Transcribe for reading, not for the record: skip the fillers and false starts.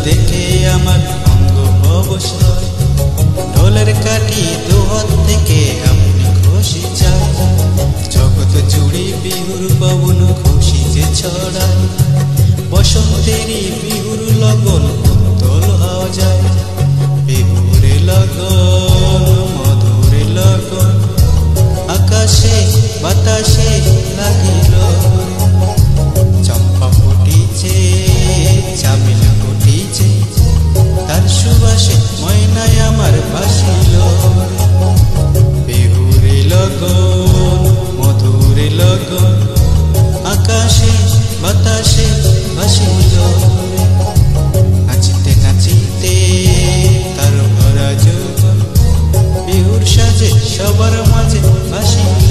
দেখে আমার অঙ্গ অবসর, ঢোলের কাঠি দুহাত থেকে আপনি খুশি চাই, জগৎ জুড়ে বিহুর পবন খুশি যে ছড়ায়, বসন্তেরই বিহুর লগন উত্তল হওয়া যায়, বিহুর লগন মধুর লগন, আকাশে বাতাসে লাগিল, চম্পা ফুটিছে চামেল ফুটিছে, তার সুবাসে ময়নায় আমার ভাসিল, বিহুর লগন মধুর লগন, আকাশে বাতাসে ভাসিল, নাচিতে নাচিতে তার ভরা যৌবন, বিহুর সাজে সবার মাঝে ভাসিল।